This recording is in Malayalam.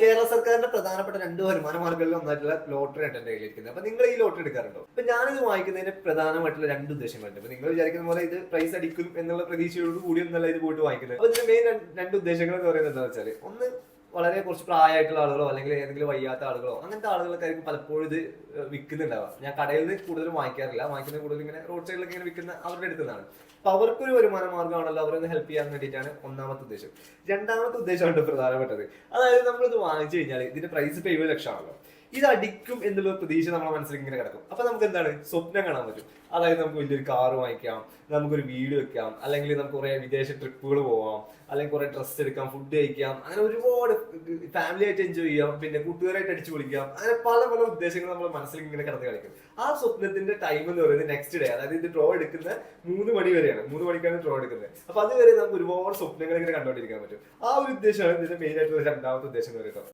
കേരള സർക്കാരിന്റെ പ്രധാനപ്പെട്ട 2 വരുമാന മാർഗ്ഗങ്ങളിൽ ഒന്നായിട്ടുള്ള ലോട്ടറി ആണ് എന്റെ കയ്യിലിരിക്കുന്നത്. അപ്പൊ നിങ്ങൾ ഈ ലോട്ടറി എടുക്കാറുണ്ടോ? അപ്പൊ ഞാനിത് വാങ്ങിക്കുന്നതിന് പ്രധാനമായിട്ടുള്ള 2 ഉദ്ദേശങ്ങളുണ്ട്. അപ്പൊ നിങ്ങൾ വിചാരിക്കുന്ന പോലെ ഇത് പ്രൈസ് അടിക്കും എന്നുള്ള പ്രതീക്ഷയോട് കൂടി ഒന്നല്ല ഇത് പോയിട്ട് വാങ്ങിക്കുന്നത്. അപ്പൊ ഇതിന്റെ മെയിൻ 2 ഉദ്ദേശങ്ങൾ എന്ന് പറയുന്നത് എന്താ വെച്ചാൽ, ഒന്ന് വളരെ കുറച്ച് പ്രായമായിട്ടുള്ള ആളുകളോ അല്ലെങ്കിൽ ഏതെങ്കിലും വയ്യാത്ത ആളുകളോ അങ്ങനത്തെ ആളുകൾക്കായിരിക്കും പലപ്പോഴും ഇത് വിൽക്കുന്നുണ്ടാവുക. ഞാൻ കടയിൽ നിന്ന് കൂടുതലും വാങ്ങിക്കാറില്ല, വാങ്ങിക്കുന്ന കൂടുതൽ ഇങ്ങനെ റോഡ് സൈഡിലൊക്കെ ഇങ്ങനെ വിൽക്കുന്ന അവരുടെ അടുത്തുനിന്നാണ്. അപ്പൊ അവർക്കൊരു വരുമാന മാർഗ്ഗമാണല്ലോ, അവരൊന്ന് ഹെൽപ്പ് ചെയ്യാൻ വേണ്ടിയിട്ടാണ് ഒന്നാമത്തെ ഉദ്ദേശം. രണ്ടാമത്തെ ഉദ്ദേശമാണ് പ്രധാനപ്പെട്ടത്. അതായത് നമ്മളിത് വാങ്ങിച്ചു കഴിഞ്ഞാൽ ഇതിന്റെ പ്രൈസ് ഇപ്പൊ 70 ലക്ഷമാണല്ലോ, ഇത് അടിക്കും എന്നുള്ള പ്രതീക്ഷ നമ്മുടെ മനസ്സിൽ ഇങ്ങനെ കിടക്കും. അപ്പൊ നമുക്ക് എന്താണ് സ്വപ്നം കാണാൻ പറ്റും. അതായത് നമുക്ക് വലിയൊരു കാറ് വാങ്ങിക്കാം, നമുക്കൊരു വീട് വെക്കാം, അല്ലെങ്കിൽ നമുക്ക് കുറെ വിദേശ ട്രിപ്പുകൾ പോവാം, അല്ലെങ്കിൽ കുറെ ഡ്രസ്സ് എടുക്കാം, ഫുഡ് കഴിക്കാം, അങ്ങനെ ഒരുപാട് ഫാമിലി ആയിട്ട് എൻജോയ് ചെയ്യാം, പിന്നെ കൂട്ടുകാരായിട്ട് അടിച്ചു പൊളിക്കാം, അങ്ങനെ പല പല ഉദ്ദേശങ്ങൾ നമ്മുടെ മനസ്സിൽ ഇങ്ങനെ കിടന്ന് കളിക്കും. ആ സ്വപ്നത്തിന്റെ ടൈം എന്ന് പറയുന്നത് നെക്സ്റ്റ് ഡേ, അതായത് ഇത് ഡ്രോ എടുക്കുന്ന 3 മണി വരെയാണ്. 3 മണിക്കാണ് ഡ്രോ എടുക്കുന്നത്. അപ്പൊ അതുവരെ നമുക്ക് ഒരുപാട് സ്വപ്നങ്ങൾ ഇങ്ങനെ കണ്ടുകൊണ്ടിരിക്കാൻ പറ്റും. ആ ഒരു ഉദ്ദേശമാണ് ഇതിന്റെ മെയിൻ ആയിട്ടുള്ള രണ്ടാമത്തെ ഉദ്ദേശം എന്ന് പറയുന്നത്.